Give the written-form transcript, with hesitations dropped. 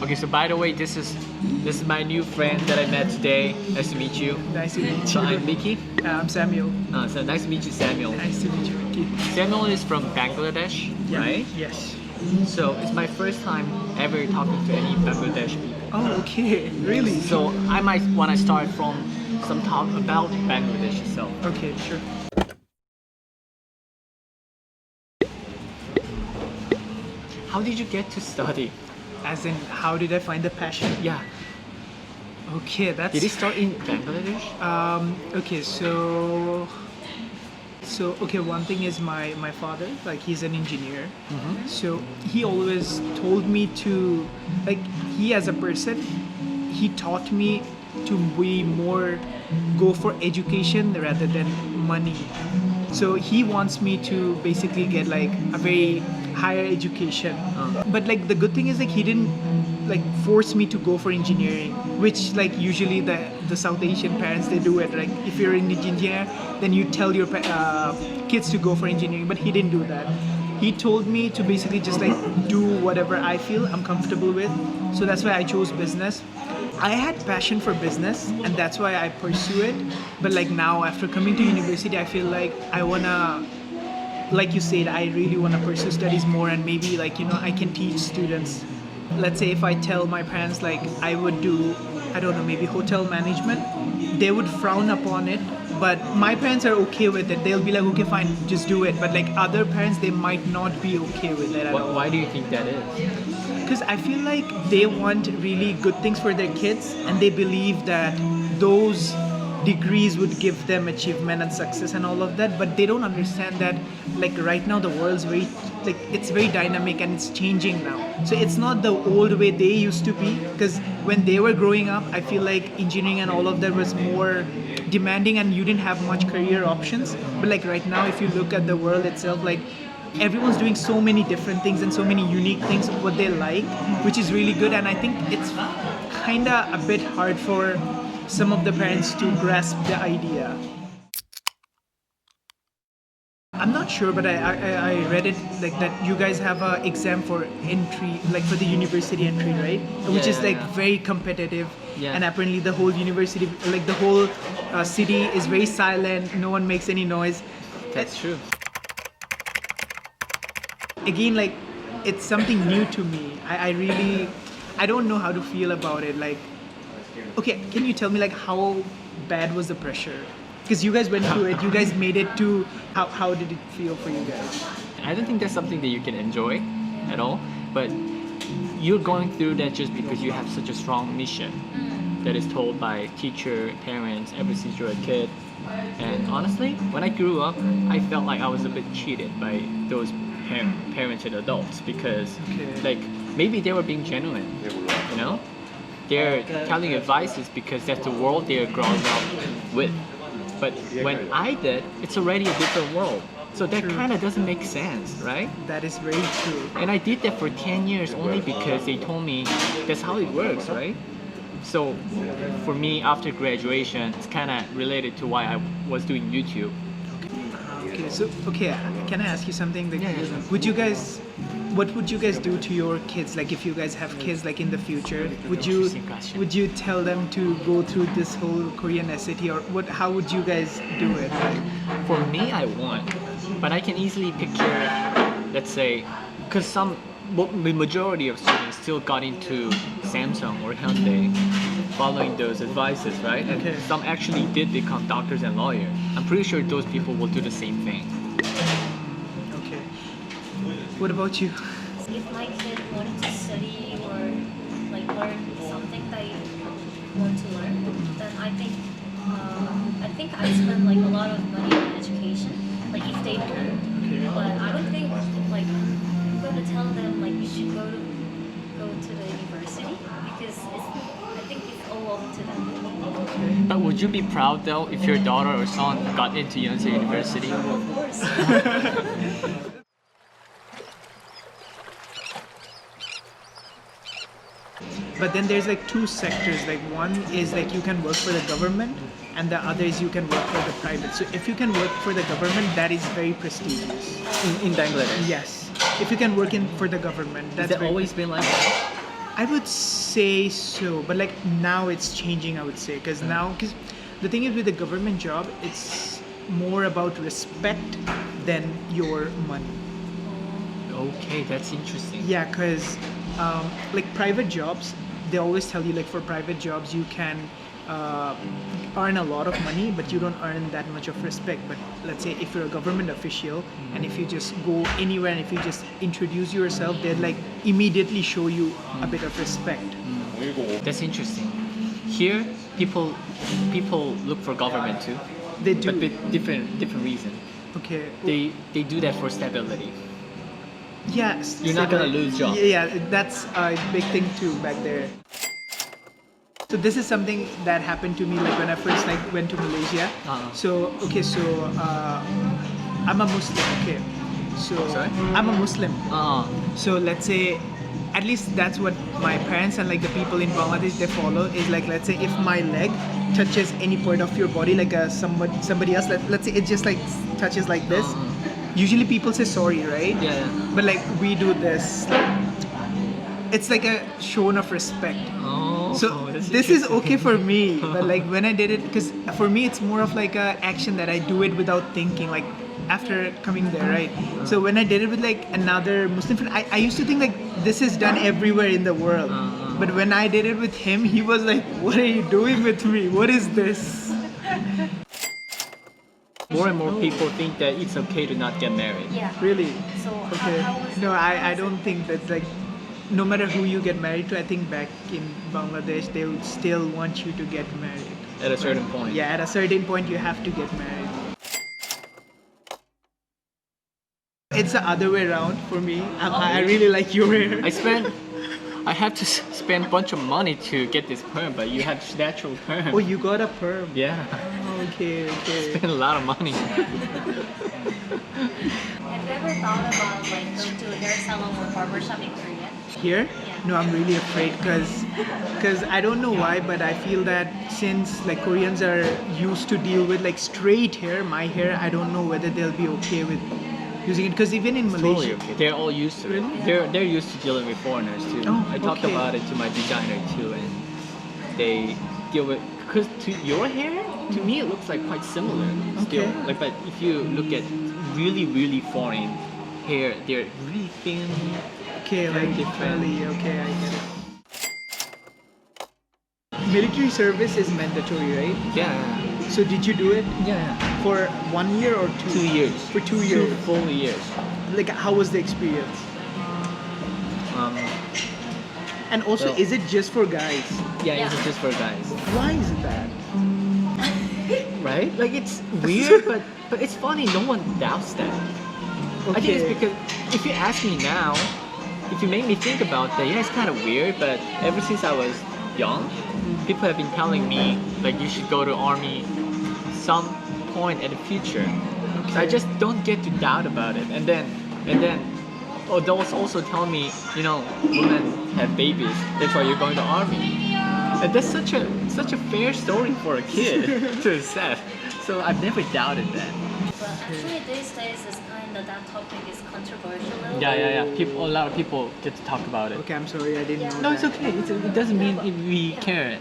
Okay, so by the way, this is my new friend that I met today. Nice to meet you. Nice to meet you. So I'm Mickey. I'm Samuel. So nice to meet you, Samuel. Nice to meet you, Mickey. Samuel is from Bangladesh, Yeah. right? Yes. So it's my first time ever talking to any Bangladesh people. Oh, okay. Really? So I might want to start from some talk about Bangladesh itself. Okay, sure. How did you get to study? As in, how did I find the passion? Yeah. Okay, that's... Did it start in Bangladesh? Okay, so okay, one thing is my father, like he's an engineer. Mm-hmm. So he always told me to, like, he as a person, he taught me to be more, go for education rather than money. So he wants me to basically get like a very higher education. But like the good thing is like he didn't like force me to go for engineering, which like usually the South Asian parents, they do it. Like if you're an engineer, then you tell your kids to go for engineering, but he didn't do that. He told me to basically just like do whatever I feel I'm comfortable with. So that's why I chose business. I had passion for business and that's why I pursue it. But like now after coming to university, I feel like I wanna, like you said, I really wanna pursue studies more and maybe like, you know, I can teach students. Let's say if I tell my parents like I would do, I don't know, maybe hotel management, they would frown upon it. But my parents are okay with it. They'll be like, okay, fine, just do it. But like other parents, they might not be okay with it at all. Why do you think that is? Because I feel like they want really good things for their kids and they believe that those degrees would give them achievement and success and all of that, but they don't understand that like right now the world's very, like it's very dynamic and it's changing now. So it's not the old way they used to be, because when they were growing up, I feel like engineering and all of that was more demanding and you didn't have much career options. But like right now, if you look at the world itself, like everyone's doing so many different things and so many unique things of what they like, which is really good. And I think it's kind of a bit hard for some of the parents to grasp the idea. I'm not sure, but I read it like that you guys have an exam for entry, like for the university entry, right? Which is like very competitive. Yeah. And apparently the whole university, like the whole city is very silent. No one makes any noise. That's true. Again, like it's something new to me. I don't know how to feel about it. Like, okay, can you tell me like how bad was the pressure? Because you guys went through it, you guys made it to, how did it feel for you guys? I don't think that's something that you can enjoy at all, but you're going through that just because you have such a strong mission that is told by teacher, parents, ever since you're a kid. And honestly, when I grew up, I felt like I was a bit cheated by those parents and adults because like maybe they were being genuine, you know? They're telling advices because that's the world they're growing up with. But when I did, it's already a different world. So that kind of doesn't make sense, right? That is very true. And I did that for 10 years only because they told me that's how it works, right? So for me, after graduation, it's kind of related to why I was doing YouTube. Okay, so can I ask you something? Like, Yeah. What would you guys do to your kids? Like, if you guys have kids, like in the future, would you tell them to go through this whole Korean SAT, or what? How would you guys do it? Like, For me, I won't, but I can easily picture, let's say, because the majority of students still got into Samsung or Hyundai following those advices, right? And some actually did become doctors and lawyers. I'm pretty sure those people will do the same thing. okay. What about you? If my kid wanted to study or like learn something that I want to learn, then I think I spend like a lot of money on education, like if they do. But I don't think like I'm going to tell them like you should go to the university because I think it's all up to them. But would you be proud though if your daughter or son got into Yonsei University? Of course. But then there's like two sectors. Like one is like you can work for the government, and the other is you can work for the private. So if you can work for the government, that is very prestigious. In Bangladesh? Yes. If you can work for the government, that's Has it very always been like that? I would say so, but like now it's changing. I would say because the thing is with the government job, it's more about respect than your money. Okay, that's interesting. Yeah, because like private jobs, they always tell you like for private jobs you can earn a lot of money, but you don't earn that much of respect. But let's say if you're a government official and if you just go anywhere and if you just introduce yourself, they'd like immediately show you a bit of respect. That's interesting. Here, people look for government too, They do. but with different reason. Okay. They do that for stability. Yeah. You're not gonna lose job. Yeah, that's a big thing too back there. So this is something that happened to me like when I first like went to Malaysia. So I'm a Muslim. Okay. So Sorry? I'm a Muslim. So So let's say, at least that's what my parents and like the people in Bangladesh they follow is like, let's say if my leg touches any part of your body like somebody else, let's say it just like touches like this. Usually people say sorry, right? yeah. But like we do this. It's like a show of respect. So that's this is interesting. okay for me, but like when I did it, because for me it's more of like a action that I do it without thinking, like after coming there, right? So when I did it with like another Muslim friend, I used to think like this is done everywhere in the world. But when I did it with him, he was like, "What are you doing with me? What is this?" More and more people think that it's okay to not get married. Yeah. Really? So Okay. how was No, it? I don't think that's like. No matter who you get married to, I think back in Bangladesh they would still want you to get married. At a certain point. Yeah, at a certain point you have to get married. It's the other way around for me. I really like your hair. I have to spend a bunch of money to get this perm, but you have natural perm. Oh, you got a perm. Yeah. Okay. Spend a lot of money. Have you ever thought about like going to a hair salon or barbershop in Korea? Here? Yeah. No, I'm really afraid because I don't know why, but I feel that since like Koreans are used to deal with like straight hair, my hair, I don't know whether they'll be okay with using it because even in Totally Malaysia. okay. They're all used to it. They're used to dealing with foreigners too. Oh, I talked okay. about it to my designer too, and they deal with because to your hair, to me it looks like quite similar still. Okay. Like, but if you look at really foreign hair, they're really thin. Okay, Very like different. curly. Okay, I get it. Military service is mandatory, right? Yeah. So did you do it Yeah. for 1 year or 2? 2 years. For 2 years. 2 full years. Like, how was the experience? And also, Well- is it just for guys? Yeah, it's just for guys. Why is it that? Right? Like it's weird, but it's funny. No one doubts that. I think it's because if you ask me now, if you make me think about that, yeah, it's kind of weird. But ever since I was young, people have been telling me like you should go to army some point in the future. So I just don't get to doubt about it. And then adults also tell me, you know, women have babies. That's why you're going to army. And that's such a fair story for a kid to accept. So I've never doubted that. But actually these days it's kind of that topic is controversial. a little Yeah. bit. A lot of people get to talk about it. Okay, I'm sorry, I didn't know No, it's that. okay. It doesn't mean we care